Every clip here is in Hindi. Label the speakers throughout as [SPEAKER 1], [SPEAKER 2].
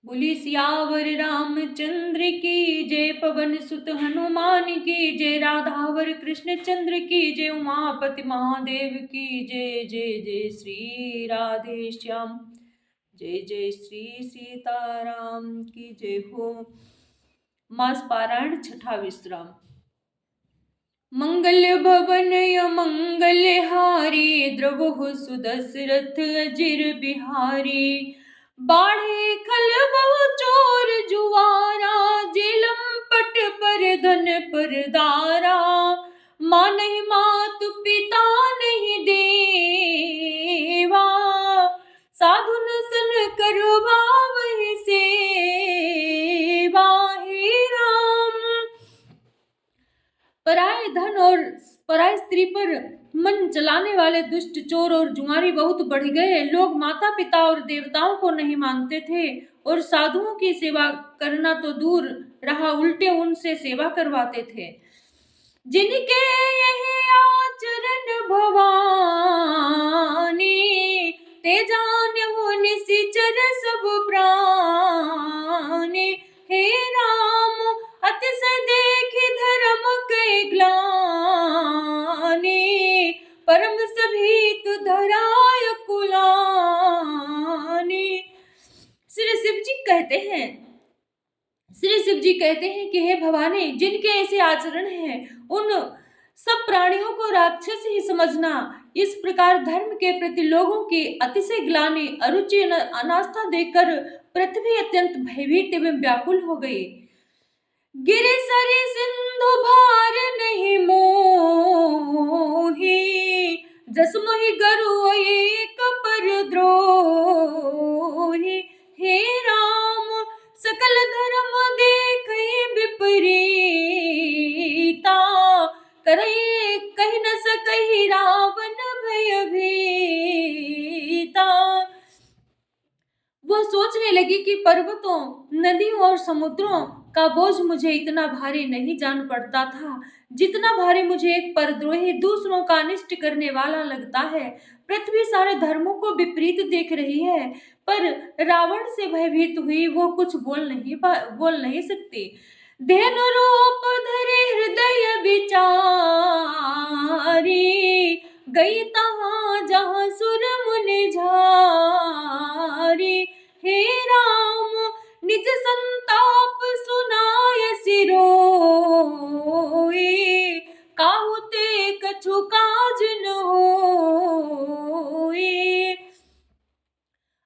[SPEAKER 1] बोली सियावर रामचंद्र की जय, पवन सुत हनुमान की जय, राधावर कृष्ण चंद्र की जय, उमापति महादेव की जय। जय जय श्री राधे श्याम, जय जय श्री सीताराम की जय हो। मास पारायण छठा विश्राम। मंगल भवन मंगल हारी, द्रवहु सुदशरथ अजिर बिहारी। बाढ़े खल बहु चोर जुआरा, जेलम पट पर धन पर दारा। मानहि मातु पिता नहीं देवा, साधुन सन करवावहि सेवा। हे राम, पराये धन और पराय स्त्री पर मन चलाने वाले दुष्ट चोर और जुआरी बहुत बढ़ गए। लोग माता पिता और देवताओं को नहीं मानते थे और साधुओं की सेवा करना तो दूर रहा, उल्टे उनसे सेवा करवाते थे। जिनके यही आचरण भवानी, ते जान्यहु निशिचर सब प्राणी। हे राम, अतिशय देखि धर्म कै ग्लानि, परम सभीत धराय कुलानि। श्री शिव जी कहते हैं कि हे भवानी, जिनके ऐसे आचरण हैं उन सब प्राणियों को राक्षस ही समझना। इस प्रकार धर्म के प्रति लोगों की अतिशय ग्लानि, अरुचि, अनास्था देखकर पृथ्वी अत्यंत भयभीत एवं व्याकुल हो गई। गिरि सरि सिंधु भार नहीं मोही, जस मोहि गरु एक पर द्रोही। हे राम, सकल धर्म देखहि विपरीता, करहि कहि न सकहि रावण भय भीता। वह सोचने लगी कि पर्वतों, नदियों और समुद्रों का बोझ मुझे इतना भारी नहीं जान पड़ता था, जितना भारी मुझे एक परद्रोही दूसरों का अनिष्ट करने वाला लगता है। पृथ्वी सारे धर्मों को विपरीत देख रही है, पर रावण से भयभीत हुई वो कुछ बोल नहीं सकती। धेनु रूप धरे हृदय विचारी, गई तहाँ जहाँ सुर मुनि झारी। हे राम, निज संताप सुनाय सिरोई, काहू ते कछु काज न होई।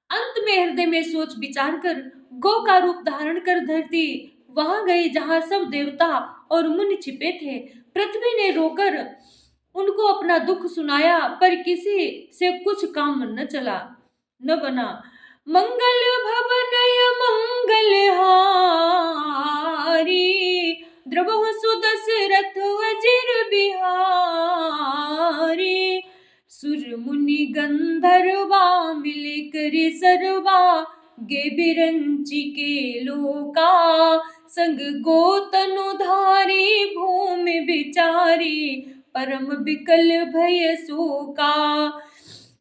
[SPEAKER 1] अंत में हृदय में सोच विचार कर गौ का रूप धारण कर धरती वहां गई जहां सब देवता और मुनि छिपे थे। पृथ्वी ने रोकर उनको अपना दुख सुनाया, पर किसी से कुछ काम न बना। मंगल भवन मंगल हारी, द्रवहु सुदशरथ अजिर बिहारी। सुर मुनि गंधर्वा मिले करि सरवा, गे बिरंची के लोका। संग गोतनु धारी भूमि बिचारी, परम बिकल भय शोका।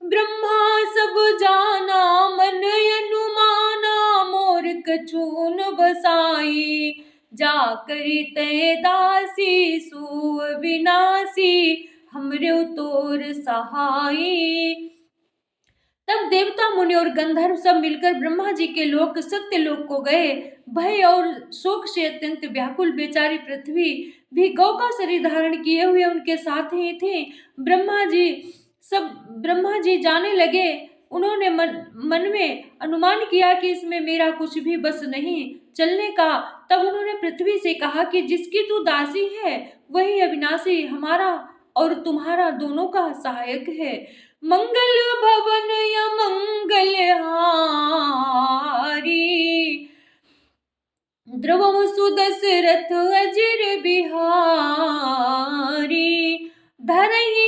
[SPEAKER 1] ब्रह्मा सब जाना मन अनुमाना, मोर कछु न बसाई। जा करि तै दासी, सो विनाशी, हमरे तोर सहाई। तब देवता मुनि और गंधर्व सब मिलकर ब्रह्मा जी के लोक सत्य लोक को गए। भय और शोक से अत्यंत व्याकुल बेचारी पृथ्वी भी गौ का शरीर धारण किए हुए उनके साथ ही थी। ब्रह्मा जी जाने लगे। उन्होंने मन में अनुमान किया कि इसमें मेरा कुछ भी बस नहीं चलने का। तब उन्होंने पृथ्वी से कहा कि जिसकी तू दासी है वही अविनाशी हमारा और तुम्हारा दोनों का सहायक है। मंगल भवन या मंगल हारी, द्रवहु सुदशरथ अजिर बिहारी। धरहि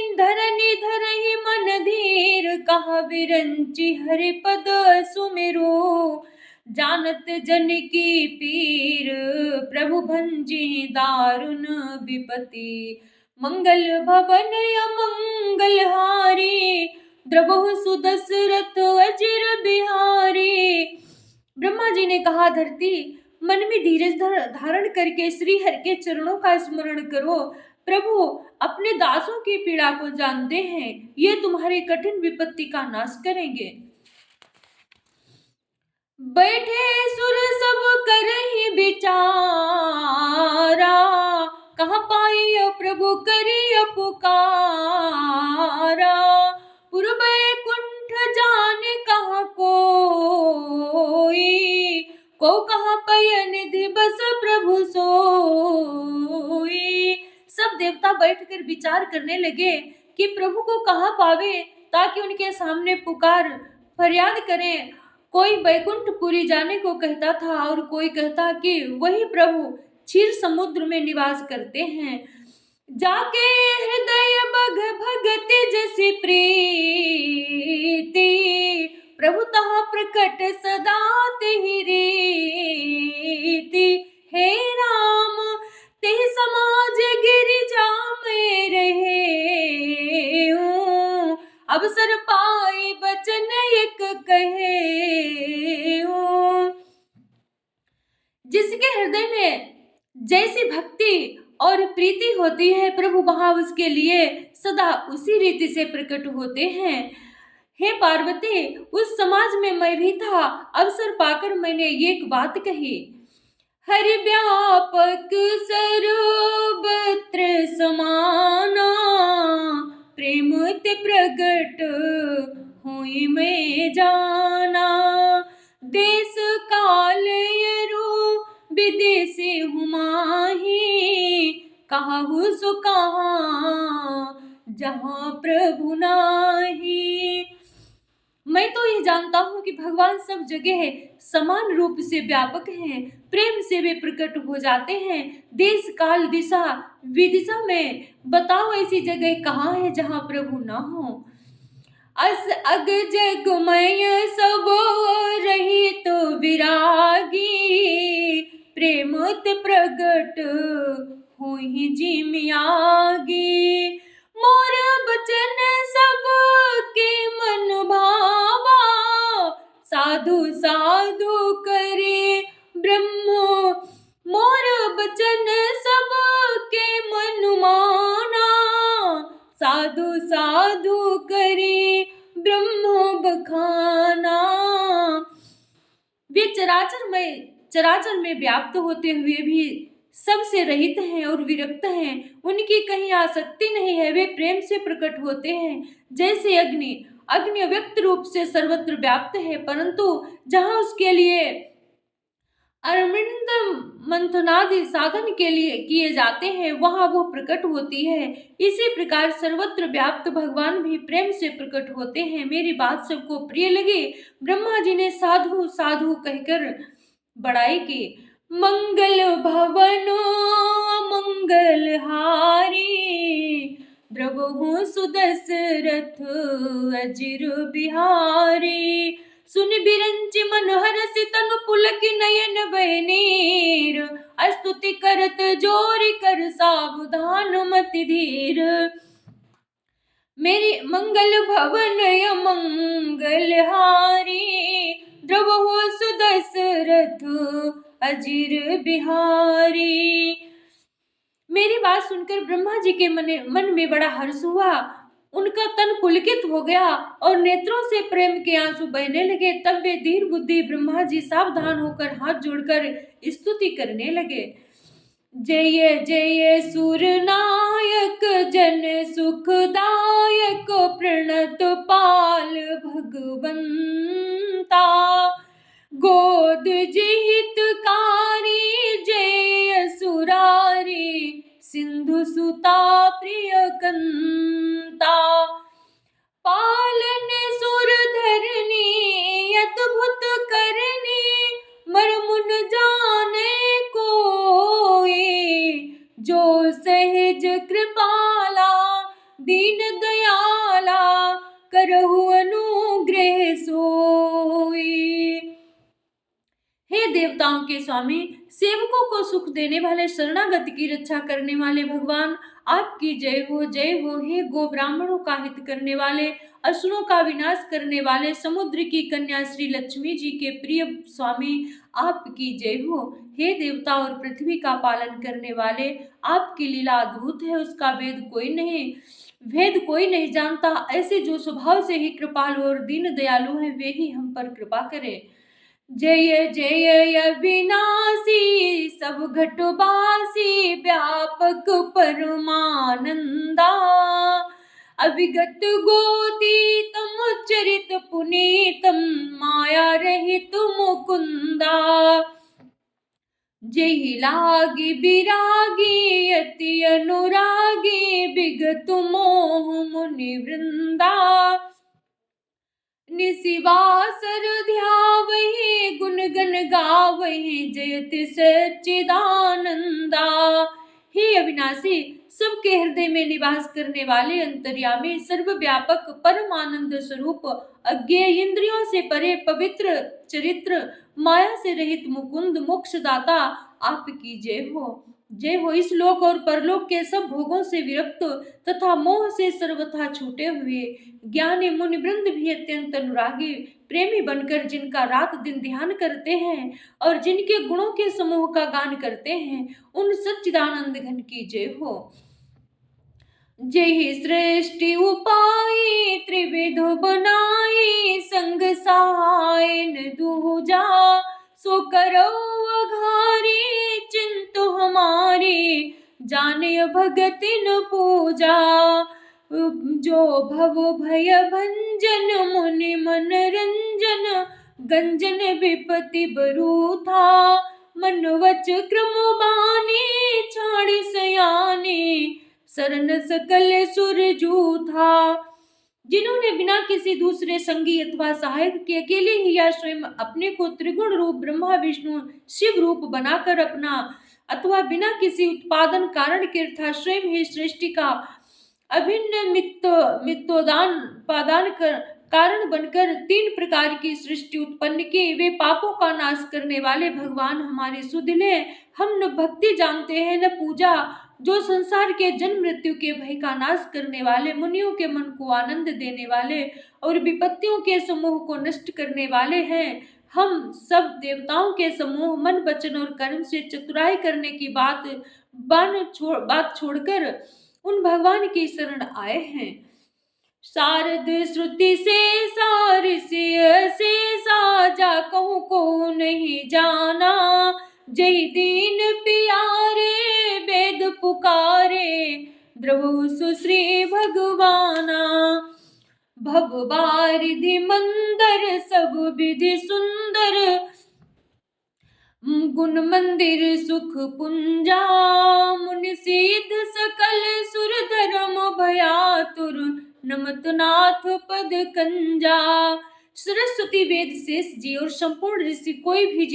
[SPEAKER 1] मन धीर, कहा बिरंची हरि पद सुमिरो। जानत जन की पीर, प्रभु भंजी दारुण विपति। मंगल भवन या मंगल हारी, द्रवहु सुदशरथ अजिर बिहारी। ब्रह्मा जी ने कहा, धरती, मन में धीरज धारण करके श्री हरि के चरणों का स्मरण करो। प्रभु अपने दासों की पीड़ा को जानते हैं, ये तुम्हारी कठिन विपत्ति का नाश करेंगे। बैठे सुर सब करहि विचारा, कहाँ पाई प्रभु करिय पुकारा। पूर्व कुंठ जान कहाँ कोई, को कहाँ पय निधि बस प्रभु सोई। सब देवता बैठकर विचार करने लगे कि प्रभु को कहाँ पावे, ताकि उनके सामने पुकार फरियाद करें। कोई बैकुंठपुरी जाने को कहता था और कोई कहता कि वही प्रभु क्षीर समुद्र में निवास करते हैं। जाके हृदय बग भगति जैसी प्रीति, प्रभु तहाँ प्रकट सदा तेहि रीति। हे राम तेहि समाज गिरिजा में रहे, अवसर पाई बचन एक कहे। जिसके हृदय में जैसी भक्ति और प्रीति होती है, प्रभु वहां उसके लिए सदा उसी रीति से प्रकट होते हैं। हे पार्वती, उस समाज में मैं भी था। अवसर पाकर मैंने एक बात कही, हरि व्यापक सर्वत्र समाना, प्रेम ते प्रगट हुई मैं जाना। देश काल यरु विदेशी हुमाही, कहु सो कहाँ जहाँ प्रभु नाही। मैं तो ये जानता हूँ कि भगवान सब जगह समान रूप से व्यापक हैं, प्रेम से वे प्रकट हो जाते हैं। देश काल दिशा विदिशा में बताओ ऐसी जगह कहाँ है जहाँ प्रभु ना हो। अस अग जगमय सब रही तो विरागी, प्रेम ते प्रगट हुई जिमियागी। मोर बचन सब के मन भावा, साधु साधु करे ब्रह्म। मोर बचन सब के मन माना, साधु साधु करे ब्रह्म बखाना। वे चराचर में व्याप्त होते हुए भी सबसे रहित हैं और विरक्त हैं। उनकी कहीं आसक्ति नहीं है, वे प्रेम से प्रकट होते हैं। जैसे अग्नि अव्यक्त रूप से सर्वत्र व्याप्त है, परंतु जहाँ उसके लिए अरविंद मंथनादि साधन के लिए किए जाते हैं, वहां वो प्रकट होती है। इसी प्रकार सर्वत्र व्याप्त भगवान भी प्रेम से प्रकट होते हैं। मेरी बात सबको प्रिय लगी। ब्रह्मा जी ने साधु साधु कहकर बड़ाई की। मंगल भवन मंगल हारी, द्रवहु सुदशरथ अजिर बिहारी। सुन बिरंचि मन हरसि तनु पुलकि नयन बह नीर, स्तुति करत जोरि कर सावधान मति धीर। मेरी मंगल भवन मंगल हारी, द्रवहु सुदशरथ अजिर बिहारी। मेरी बात सुनकर ब्रह्मा जी के मन में बड़ा हर्ष हुआ। उनका तन पुलकित हो गया और नेत्रों से प्रेम के आंसू बहने लगे। तब वे धीर बुद्धि ब्रह्मा जी सावधान होकर हाथ जोड़कर स्तुति करने लगे। जय जय सुर नायक जन सुखदायक, प्रणत पाल भगवंता। गोद जिहितकारी जय सुरारी, सिंधु सुता प्रिय कंता। पालन सुर धरनी अद्भुत करनी, मरमुन जाने कोई। जो सहज कृपाला दीन दयाला, करहु अनुग्रह सोई। हे देवताओं के स्वामी, सेवकों को सुख देने वाले, शरणागत की रक्षा करने वाले भगवान, आपकी जय हो, जय हो। हे गो ब्राह्मणों का हित करने वाले, असुरों का विनाश करने वाले, समुद्र की कन्या श्री लक्ष्मी जी के प्रिय स्वामी, आपकी जय हो। हे देवता और पृथ्वी का पालन करने वाले, आपकी लीला अद्भुत है, उसका भेद कोई नहीं जानता। ऐसे जो स्वभाव से ही कृपालु और दीन दयालु हैं, वे ही हम पर कृपा करें। जय जय अविनाशी, सब घटवासी, व्यापक परमानंदा, अविगत गोतीतम चरित पुनीतम, माया रहित मुकुंदा। जय लागी बिरागी, अति अनुरागी, विगत मोह मुनि वृंदा, निशिवासर ध्यावहि, गुण गण गावहि, जयति सच्चिदानंदा। हे अविनाशी, सबके हृदय में निवास करने वाले, अंतर्यामी, सर्वव्यापक, परमानंद स्वरूप, अज्ञेय, इंद्रियों से परे, पवित्र चरित्र, माया से रहित मुकुंद, मोक्षदाता, आपकी जय हो, जय हो। इस लोक और परलोक के सब भोगों से विरक्त तथा मोह से सर्वथा छूटे हुए ज्ञानी मुनि वृंद भी अत्यंत अनुरागी प्रेमी बनकर जिनका रात दिन ध्यान करते हैं और जिनके गुणों के समूह का गान करते हैं, उन सच्चिदानंद घन की जय हो। जय ही सृष्टि उपाय, त्रिविध बनाई, संग सहाय न दूजा, सो करो अघारी, चिंतु हमारी, जाने भगतिन पूजा। जो भव भय भंजन, मुनि मनरंजन, गंजन विपति बरूथा, मन वच क्रम बानी, छाड़ी सयानी, शरण सकल सुर जूथा। जिन्होंने बिना किसी दूसरे संगी अथवा सहायक के अकेले ही या स्वयं अपने को त्रिगुण रूप ब्रह्मा विष्णु शिव रूप बनाकर अपना अथवा बिना किसी उत्पादन कारण के अर्थात स्वयं ही सृष्टि का अभिन्न मित्तोदान पादान कारण बनकर 3 प्रकार की सृष्टि उत्पन्न की, वे पापों का नाश करने वाले भगवान हमारे सुधिले, हम न भक्ति जानते हैं न पूजा, जो संसार के जन्म मृत्यु के भय का नाश करने वाले, मुनियों के मन को आनंद देने वाले और विपत्तियों के समूह को नष्ट करने वाले हैं। हम सब देवताओं के समूह मन वचन और कर्म से चतुराई करने की बात छोड़कर उन भगवान की शरण आए हैं। शारद श्रुति से सार से साजा, कहूँ को नहीं जाना, जय दीन पियारे, वेद पुकारे, द्रवहु सुश्री भगवाना। भव बारिधि मंदर, सब विधि सुंदर, गुण मंदिर सुख पुंजा, मुनि सिद्ध सकल सुर धर्म भयातुर, नमत नाथ पद कंजा। सरस्वती वेद शेष जी और संपूर्ण ऋषि कोई भी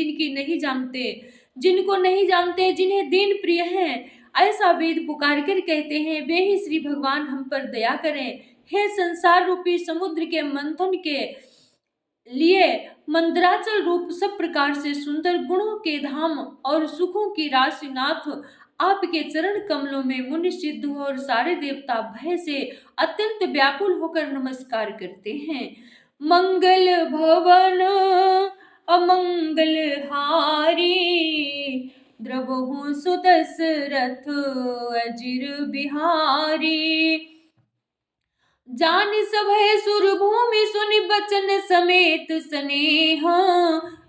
[SPEAKER 1] जिनको नहीं जानते, जिन्हें दीन प्रिय हैं, ऐसा वेद पुकार कर कहते हैं, वे ही श्री भगवान हम पर दया करें। हे संसार रूपी समुद्र के मंथन के लिए मंदराचल रूप सब प्रकार से सुंदर गुणों के धाम और सुखों की राशि नाथ, आपके चरण कमलों में मुनि सिद्ध और सारे देवता भय से अत्यंत व्याकुल होकर नमस्कार करते हैं। मंगल भवन अमंगल हारी, द्रवहु सुदशरथ अजिर बिहारी। जान सभय सुर भूमि सुनि बचन समेत स्नेह,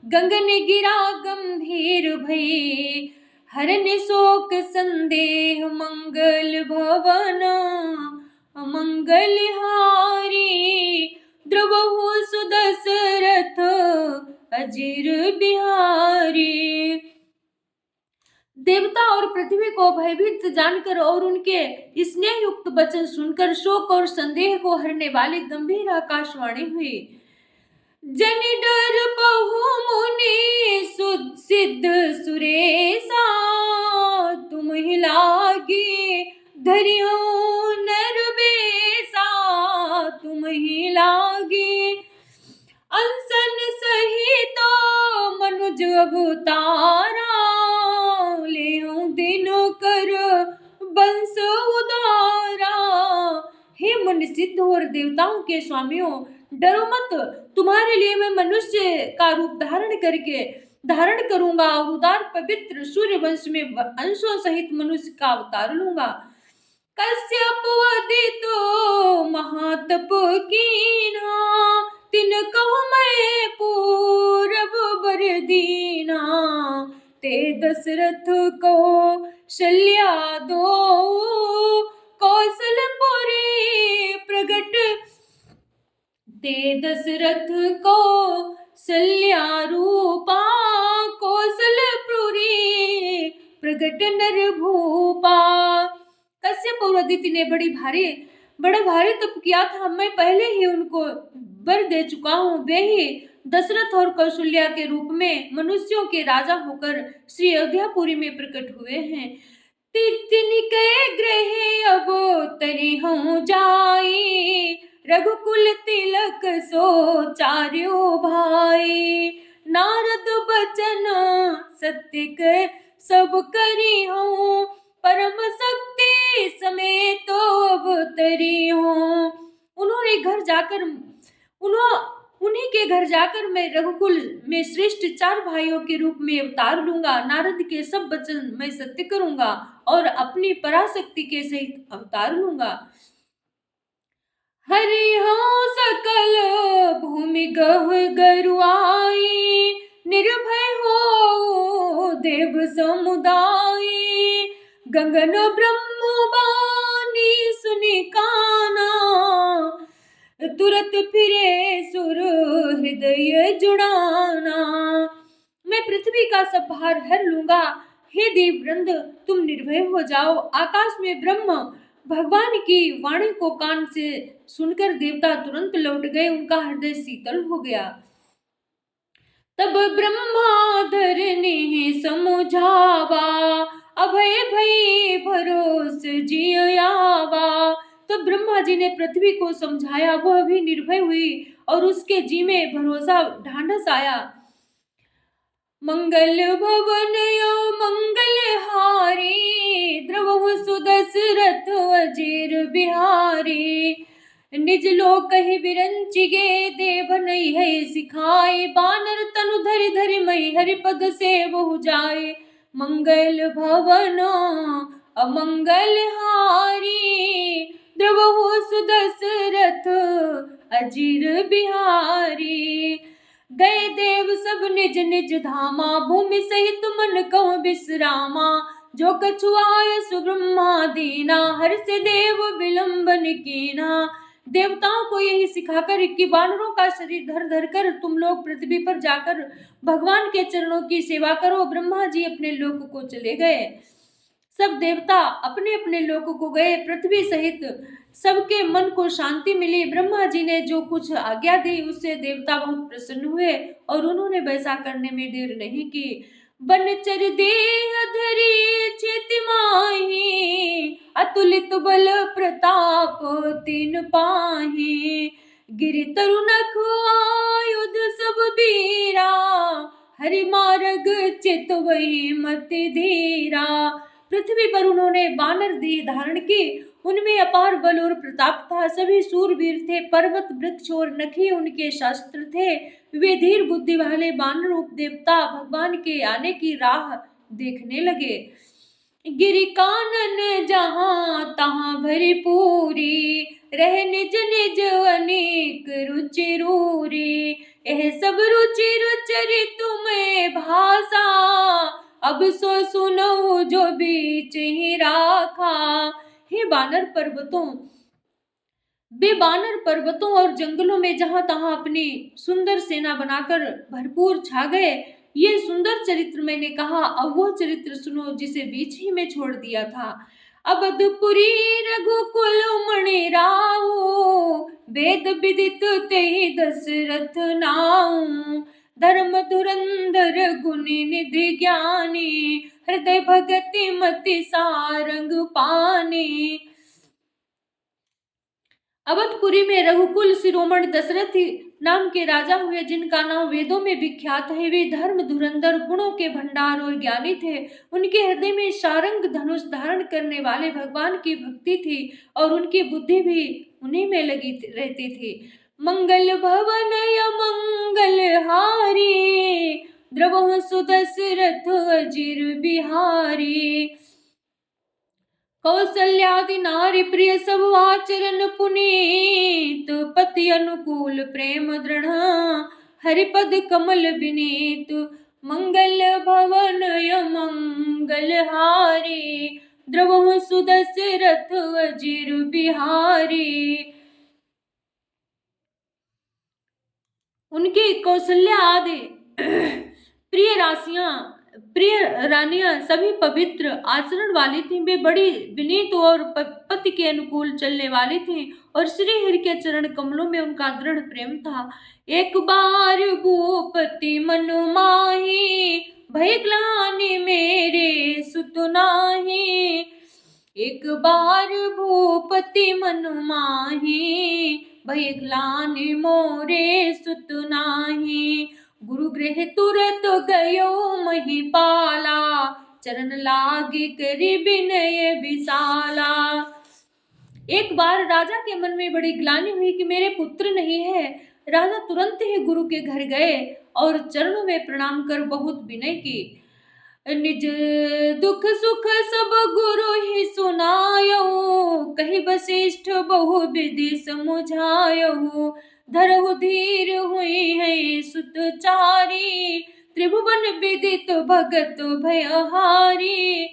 [SPEAKER 1] गगन गिरा गंभीर भई, हरन शोक संदेह, मंगल भवन अमंगल हारी, द्रवहु सुदशरथ अजिर बिहारी। देवता और पृथ्वी को भयभीत जानकर और उनके स्नेह युक्त वचन सुनकर शोक और संदेह को हरने वाली गंभीर आकाशवाणी हुई। जन डर बहु मुनि सिद्ध सुरेशा, तुम ही लागे धरियो नरवेशा, तुम ही लागे अनसन सहित मनुज अवतारा, ले दिन कर बंस उदारा। हे मुनि सिद्ध और देवताओं के स्वामियों, डरो मत, तुम्हारे लिए मैं मनुष्य का रूप धारण करूंगा और उदार पवित्र सूर्य वंश में अंशों सहित मनुष्य का अवतार लूंगा। कश्यप तो महातप कीना, तिन कहु मैं पूरब बर दीना। ते दशरथ को शल्या दो, कौशलपुरी प्रगट। ते दशरथ को शल्या रूपा, कौशलपुरी प्रगट नर भूपा। कश्यप और अदिति ने बड़ा भारी तप किया था। मैं पहले ही उनको वर दे चुका हूँ। वे ही दशरथ और कौशल्या के रूप में मनुष्यों के राजा होकर श्री अयोध्यापुरी में प्रकट हुए हैं। तिनके गृह अब तरी हूँ जाई, रघुकुल तिलक सो चार्यो भाई। नारद बचन सत्य के सब करी हूँ, परम शक्ति समेत तो अवतरी हूँ। उन्हीं के घर जाकर मैं रघुकुल में श्रेष्ठ 4 भाइयों के रूप में अवतार लूंगा। नारद के सब वचन मैं सत्य करूंगा और अपनी पराशक्ति के सहित अवतार लूंगा। हरि हो सकल भूमि गह गरुआई, निर्भय हो देव समुदाय। गगन ब्रह्म बानी सुनि काना, तुरत फिरे सुर हृदय जुड़ाना। मैं पृथ्वी का सब भार हर लूंगा। हे देव वृंद, तुम निर्भय हो जाओ। आकाश में ब्रह्म भगवान की वाणी को कान से सुनकर देवता तुरंत लौट गए। उनका हृदय शीतल हो गया। तब ब्रह्माधर ने समझावा, अभय भई भरोस जियावा। तब ब्रह्मा जी ने पृथ्वी को समझाया, वह भी निर्भय हुई और उसके जी में भरोसा ढांढस आया। मंगल भवन यो मंगल हारी, द्रवहु सुदशरथ अजीर बिहारी। निज लोक कहि बिरंचिगे, देव नहीं है सिखाए। बानर तनु धरि धरि मई हरिपद से बहु जाए। मंगल भवन अमंगल हारी, द्रवहु सुदशरथ अजीर बिहारी। गए देव सब निज निज धामा, भूमि सहित मन कहु विश्रामा। जो कछु आय सुब्रह्मा दीना, हर से देव विलंबन कीना। देवताओं को यही सिखाकर कि वानरों का शरीर धर धर कर तुम लोग पृथ्वी पर जाकर भगवान के चरणों की सेवा करो। ब्रह्मा जी अपने लोक को चले गए। सब देवता अपने अपने लोक को गए। पृथ्वी सहित सबके मन को शांति मिली। ब्रह्मा जी ने जो कुछ आज्ञा दी उससे देवता बहुत प्रसन्न हुए और उन्होंने वैसा करने में देर नहीं की। बनचर देह धरी चिति माही, अतुलित बल प्रताप तीन पाही। गिरि तरु नख आयुध सब बीरा, हरि मार्ग चित वही मति धीरा। पृथ्वी पर उन्होंने वानर देह धारण की। उनमें अपार बल और प्रताप था। सभी सूरवीर थे। पर्वत वृक्ष और नखी उनके शास्त्र थे। वे धीर बुद्धि वाले वानर रूप देवता भगवान के आने की राह देखने लगे। गिरि कानन जहाँ तहाँ भरी पूरी, रह निज निज अनेक रुचि रूरी। यह सब रुचि रुचरि तुम्हें भाषा, अब सो सुनो जो बीच ही राखा। हे बानर पर्वतों और जंगलों में जहां तहां अपनी सुंदर सेना बनाकर भरपूर छा गए। ये सुंदर चरित्र मैंने कहा, अब वो चरित्र सुनो जिसे बीच ही में छोड़ दिया था। अवधपुरी रघुकुल मणि राहु, वेद विदित तेहि दशरथ नाऊ। धर्म धुरंधर गुणी निधि ज्ञानी, हृदय भगति मति सारंग पानी। अवधपुरी में रघुकुल शिरोमणि दशरथ नाम के राजा हुए, जिनका नाम वेदों में विख्यात है। वे धर्म धुरंधर, गुणों के भंडार और ज्ञानी थे। उनके हृदय में सारंग धनुष धारण करने वाले भगवान की भक्ति थी और उनकी बुद्धि भी उन्हीं में लगी रहती थी। मंगल भवन या मंगल हारी, द्रवहु सुदशरथ अजिर बिहारी। कौसल्यादि नारी प्रिय सब आचरण पुनीत, पति अनुकूल प्रेम दृढ़, हरिपद कमल विनीत। मंगल भवन य मंगल हारी, द्रवहु सुदशरथ अजिर बिहारी। उनकी कौशल्या आदि प्रिय रानियां सभी पवित्र आचरण वाली थीं। वे बड़ी विनीत और पति के अनुकूल चलने वाली थीं और श्री हरि के चरण कमलों में उनका दृढ़ प्रेम था। एक बार भूपति मन माही, भय ग्लानि मेरे सुत नाही। एक बार भूपति मन माही, भय ग्लानि मोरे सुत नाही। गुरु गृह तुरत गयो महिपाला, चरण लागे करि विनय विशाला। एक बार राजा के मन में बड़ी ग्लानि हुई कि मेरे पुत्र नहीं है। राजा तुरंत ही गुरु के घर गए और चरणों में प्रणाम कर बहुत विनय की। निज दुख सुख सब गुरु ही सुनायो, कहि वशिष्ठ बहु विधि समुझायो। धरहु धीर हुई है सुतचारी, त्रिभुवन विदित भगत भयहारी।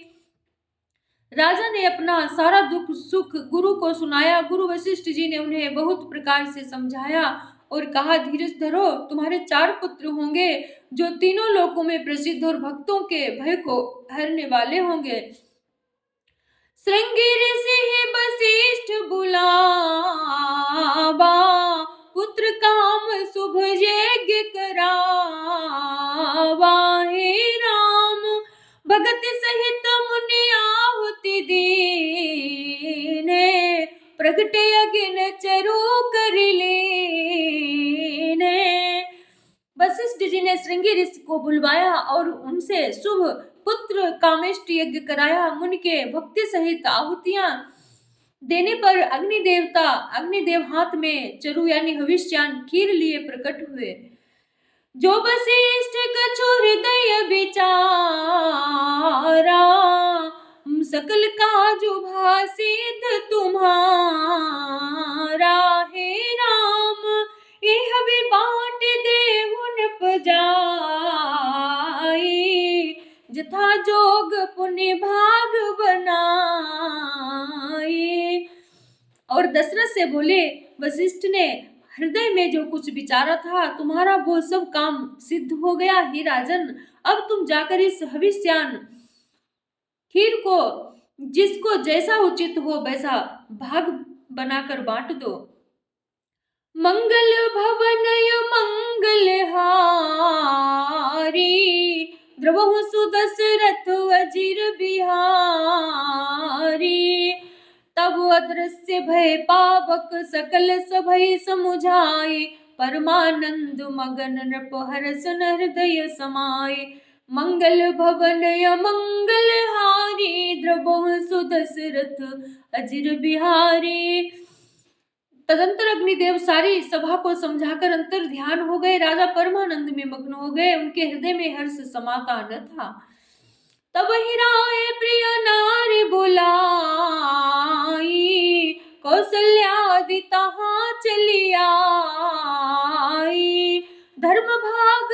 [SPEAKER 1] राजा ने अपना सारा दुख सुख गुरु को सुनाया। गुरु वशिष्ठ जी ने उन्हें बहुत प्रकार से समझाया और कहा, धीरज धरो, तुम्हारे 4 पुत्र होंगे जो तीनों लोकों में प्रसिद्ध और भक्तों के भय को हरने वाले होंगे। श्रृंगी ऋषि वशिष्ठ बुलावा, पुत्र काम शुभ यज्ञ करावा। हे राम भगत सहित मुनि आहुति दीने, प्रगटे अगिन चरु कर लीने। वशिष्ठ जी ने श्रृंगी ऋषि को बुलवाया और उनसे शुभ पुत्र कामेष्ट यज्ञ कराया। मुनि के भक्ति सहित आहुतियां देने पर अग्निदेव हाथ में चरु यानी हविष्यान खीर लिए प्रकट हुए। जो वशिष्ठ कछु हृदय विचारा, सकल काजु भासित तुम्हारा। हे राम यह भी बाट देहुन पजाई, जथा जोग पुण्य भाग बनाई। और दशरथ से बोले, वशिष्ठ ने हृदय में जो कुछ विचारा था, तुम्हारा वो सब काम सिद्ध हो गया। हे राजन, अब तुम जाकर इस हविष्यान खीर को जिसको जैसा उचित हो वैसा भाग बनाकर बांट दो। मंगल भवन मंगल हारी, द्रवहु सुदशरथ अजिर बिहारी। तब अदृश्य भय पावक सकल सभय समुझाए, परमानंद मगन नृप हरसन हृदय समाये। मंगल भवन य मंगल हारी, द्रवहु सुदशरथ अजिर बिहारी। तदंतर अग्निदेव सारी सभा को समझाकर अंतर ध्यान हो गए। राजा परमानंद में मग्न हो गए, उनके हृदय में हर्ष समाता न था। तब ही राय प्रिय नारी बुलाई, कौशल्यादि तहाँ चली आई। धर्म भाग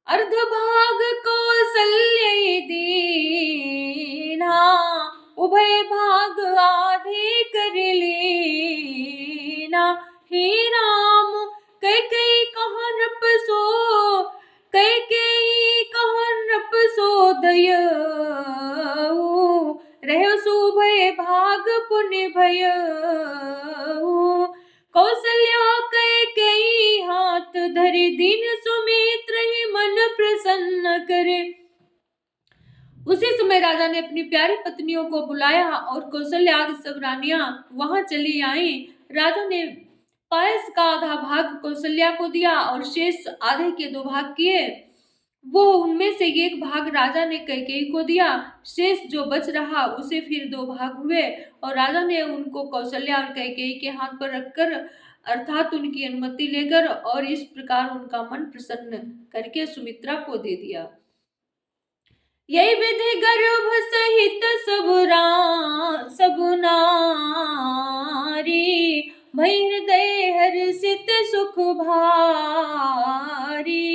[SPEAKER 1] अर्ध भाग कौशल्य दीना, उभय भाग आधे कर लेना। हे राम कैकेयी कहाँ नृप सो, कैकेयी कहाँ नृप सो दयऊ, रहो सुभय भाग पुण्य भयऊ। कौशल्या कैकेयी हाथ धरि, दीन सुमित्र ही मन प्रसन्न करे। उसी समय राजा ने अपनी प्यारी पत्नियों को बुलाया और कौशल्या आदि सब रानियां वहां चली आईं। राजा ने पायस का आधा भाग कौशल्या को दिया और शेष आधे के 2 भाग किए। वो उनमें से एक भाग राजा ने कैकेयी को दिया। शेष जो बच रहा उसे फिर 2 भाग हुए और राजा ने उनको कौशल्या और कैकेयी के हाथ पर रखकर अर्थात उनकी अनुमति लेकर और इस प्रकार उनका मन प्रसन्न करके सुमित्रा को दे दिया। यही विधि गर्भ सहित सब नारी भई हृदय हर्षित सुख भारी।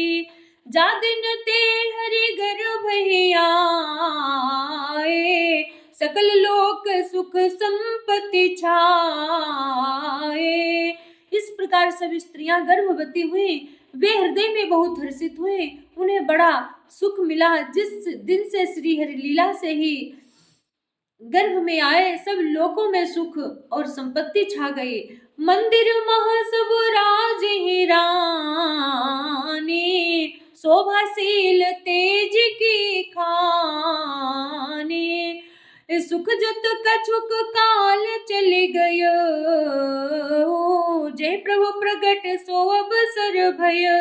[SPEAKER 1] जा दिन ते हरि गर्भ ही आए सकल लोक सुख संपत्ति छाए। इस प्रकार सब स्त्रियां गर्भवती हुई। वे हृदय में बहुत हर्षित हुए। उन्हें बड़ा सुख मिला। जिस दिन से श्री हरि लीला से ही गर्भ में आए सब लोकों में सुख और संपत्ति छा गई। मंदिर महा सब राज ही रानी शोभाशील तेज की खानी। सुख जत कछुक काल चली गयो जय प्रभु प्रगट सो अवसर भयो।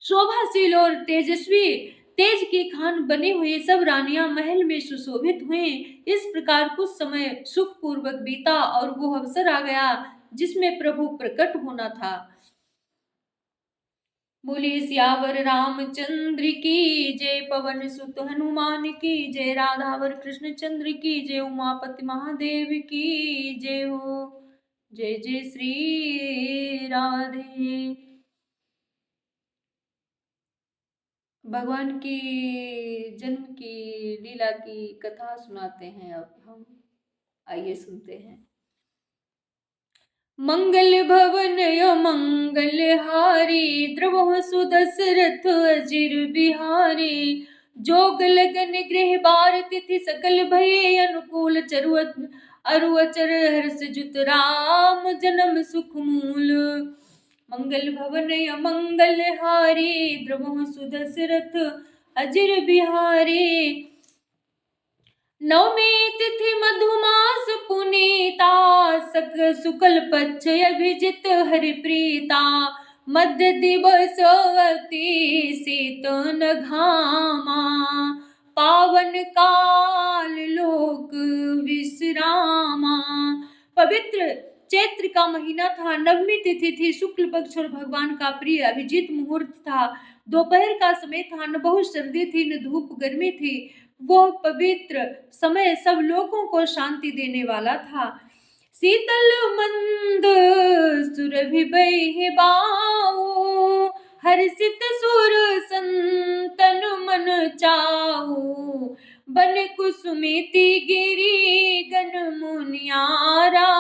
[SPEAKER 1] शोभाशील और तेजस्वी तेज की खान बने हुए सब रानियां महल में सुशोभित हुए। इस प्रकार कुछ समय सुख पूर्वक बीता और वो अवसर आ गया जिसमें प्रभु प्रकट होना था। बोले सियावर रामचंद्र की जय, पवन सुत हनुमान की जय, राधावर कृष्ण चंद्र की जय, उमापति महादेव की जय हो। जय जय श्री राधे। भगवान की जन्म की लीला की कथा सुनाते हैं अब हम। आइए सुनते हैं। मंगल भवन मंगल हारी द्रवहु सुदशरथ अजिर बिहारी। जोग लगन गृह बार तिथि सकल भये अनुकूल चरुअत अरुअचर हर्ष जुत राम जन्म सुख मूल। मंगल भवन मंगल हारी द्रवहु सुदशरथ अजिर बिहारी। नवमी तिथि मधुमास पुनीता सक शुक्ल पक्ष अभिजित हरिप्रीता। मध्य दिवस अति शीतन घामा पावन काल लोक विश्रामा। पवित्र चैत्र का महीना था। नवमी तिथि थी। शुक्ल पक्ष और भगवान का प्रिय अभिजीत मुहूर्त था। दोपहर का समय था। न बहुत सर्दी थी न धूप गर्मी थी। वो पवित्र समय सब लोगों को शांति देने वाला था। शीतल मंद सुरभि बहे बाऊ हर्षित सुर संतन मन चाऊ। बन कुसुमिति गिरी गन मुनियारा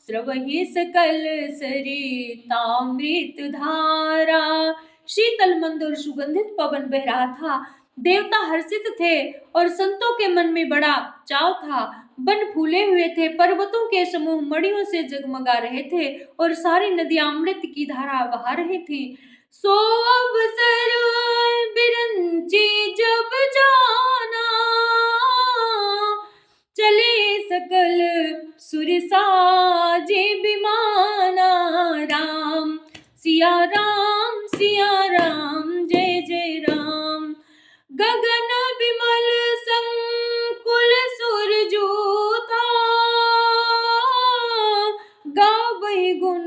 [SPEAKER 1] स्रवहि सकल सरितामृत धारा। शीतल मंद और सुगंधित पवन बह रहा था। देवता हर्षित थे और संतों के मन में बड़ा चाव था। वन फूले हुए थे। पर्वतों के समूह मणियों से जगमगा रहे थे और सारी नदियां अमृत की धारा बहा रही थी। सो अवसर बिरंची जब जाना चले सकल सुर साजे विमाना। राम सिया राम जय जय राम। गगन विमल संकुल सूरजू था गावहि गुण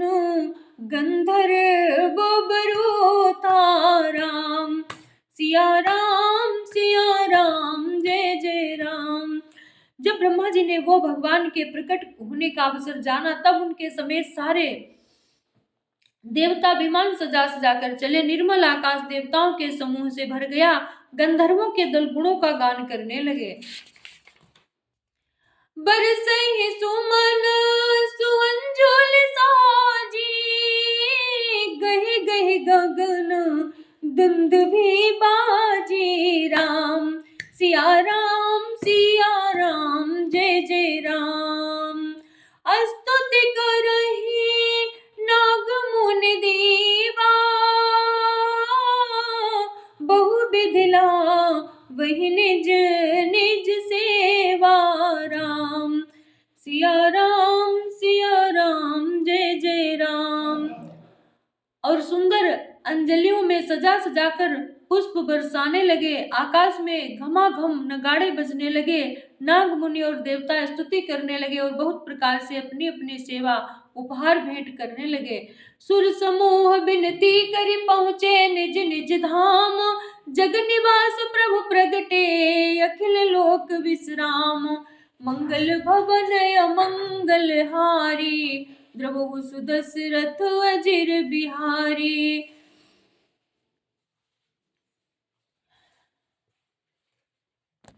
[SPEAKER 1] गंधर्व बरू था। राम सिया राम जय जय राम। जब ब्रह्मा जी ने वो भगवान के प्रकट होने का अवसर जाना तब उनके समेत सारे देवता विमान सजा सजा कर चले। निर्मल आकाश देवताओं के समूह से भर गया। गंधर्वों के दल गुणों का गान करने लगे। बरसहि सुमन सुअंजुल साजी गहि गहि गगन दुंदुभि बाजी। राम सिया राम जय जय राम। स्तुति करहि नाग मुनि देवा बहु विधिला वही निज निज सेवा। राम सिया राम। और सुंदर अंजलियों में सजा सजाकर पुष्प बरसाने लगे। आकाश में घमाघम नगाड़े बजने लगे। नाग मुनि और देवता स्तुति करने लगे और बहुत प्रकार से अपनी अपनी सेवा उपहार भेंट करने लगे। सुर समूह विनती करि पहुँचे निज निज धाम। जग निवास प्रभु प्रगटे अखिल लोक विश्राम। मंगल भवन अमंगल हारी द्रवहु सुदशरथ अजिर बिहारी।